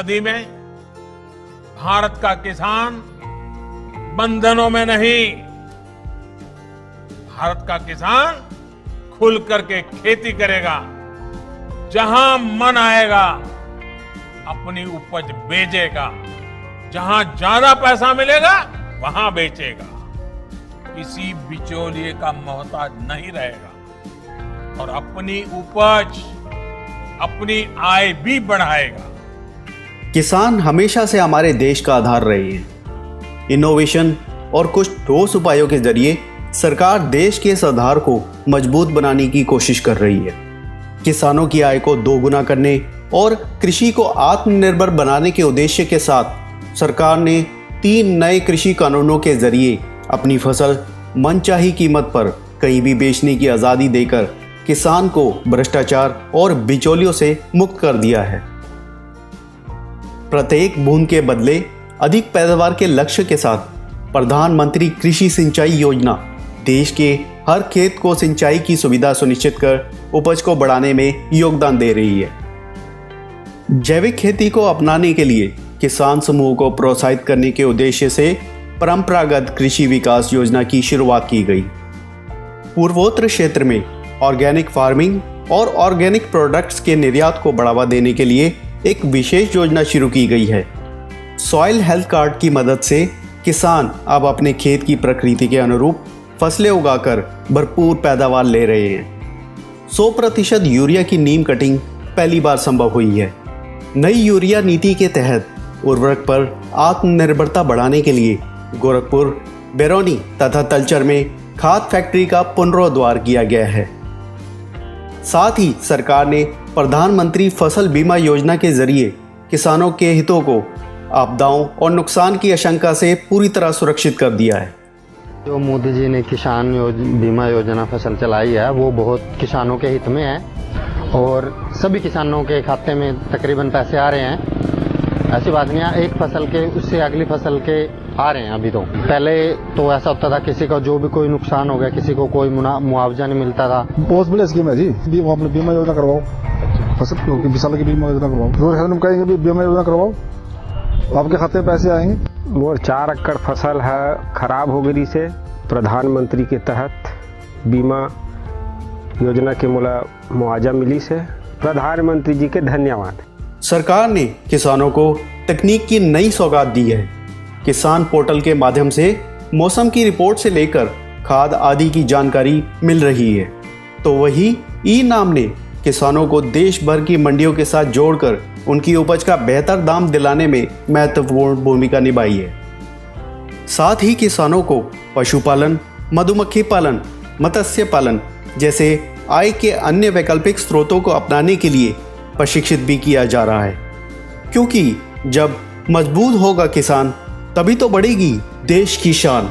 सदी में भारत का किसान बंधनों में नहीं, भारत का किसान खुल करके खेती करेगा, जहां मन आएगा अपनी उपज बेचेगा, जहां ज्यादा पैसा मिलेगा वहां बेचेगा, किसी बिचौलिए का मोहताज नहीं रहेगा और अपनी उपज, अपनी आय भी बढ़ाएगा। किसान हमेशा से हमारे देश का आधार रहे हैं। इनोवेशन और कुछ ठोस उपायों के जरिए सरकार देश के इस आधार को मजबूत बनाने की कोशिश कर रही है। किसानों की आय को दोगुना करने और कृषि को आत्मनिर्भर बनाने के उद्देश्य के साथ सरकार ने 3 नए कृषि कानूनों के जरिए अपनी फसल मनचाही कीमत पर कहीं भी बेचने की आज़ादी देकर किसान को भ्रष्टाचार और बिचौलियों से मुक्त कर दिया है। प्रत्येक बूंद के बदले अधिक पैदावार के लक्ष्य के साथ प्रधानमंत्री कृषि सिंचाई योजना देश के हर खेत को सिंचाई की सुविधा सुनिश्चित कर उपज को बढ़ाने में योगदान दे रही है। जैविक खेती को अपनाने के लिए किसान समूह को प्रोत्साहित करने के उद्देश्य से परंपरागत कृषि विकास योजना की शुरुआत की गई। पूर्वोत्तर क्षेत्र में ऑर्गेनिक फार्मिंग और ऑर्गेनिक प्रोडक्ट्स के निर्यात को बढ़ावा देने के लिए एक विशेष योजना शुरू की गई है। सॉइल हेल्थ कार्ड की मदद से किसान अब अपने खेत की प्रकृति के अनुरूप फसलें उगाकर भरपूर पैदावार ले रहे हैं। 100% यूरिया की नीम कटिंग पहली बार संभव हुई है। नई यूरिया नीति के तहत उर्वरक पर आत्मनिर्भरता बढ़ाने के लिए गोरखपुर, बैरोनी तथा तलचर में खाद फैक्ट्री का पुनरोद्धार किया गया है। साथ ही सरकार ने प्रधानमंत्री फसल बीमा योजना के जरिए किसानों के हितों को आपदाओं और नुकसान की आशंका से पूरी तरह सुरक्षित कर दिया है। जो मोदी जी ने किसान बीमा योजना फसल चलाई है वो बहुत किसानों के हित में है और सभी किसानों के खाते में तकरीबन पैसे आ रहे हैं। ऐसी बात नहीं है, एक फसल के उससे अगली फसल के आ रहे हैं। अभी तो पहले तो ऐसा होता था किसी का जो भी कोई नुकसान हो गया किसी को कोई मुआवजा नहीं मिलता था। बहुत बढ़िया स्कीम है जी, वो अपने बीमा योजना करवाओ, फसल किसानों की बीमा योजना करवाओ। जो कहेंगे बीमा योजना करवाओ, आपके खाते में पैसे आएंगे। वो 4 एकड़ फसल है खराब हो गई से प्रधानमंत्री के तहत बीमा योजना के मुआवजा मिली से प्रधानमंत्री जी के धन्यवाद। सरकार ने किसानों को तकनीक की नई सौगात दी है। किसान पोर्टल के माध्यम से मौसम की रिपोर्ट से लेकर खाद आदि की जानकारी मिल रही है, तो वही ई नाम ने किसानों को देश भर की मंडियों के साथ जोड़कर उनकी उपज का बेहतर दाम दिलाने में महत्वपूर्ण भूमिका निभाई है। साथ ही किसानों को पशुपालन, मधुमक्खी पालन, मत्स्य पालन जैसे आय के अन्य वैकल्पिक स्रोतों को अपनाने के लिए प्रशिक्षित भी किया जा रहा है, क्योंकि जब मजबूत होगा किसान तभी तो बढ़ेगी देश की शान।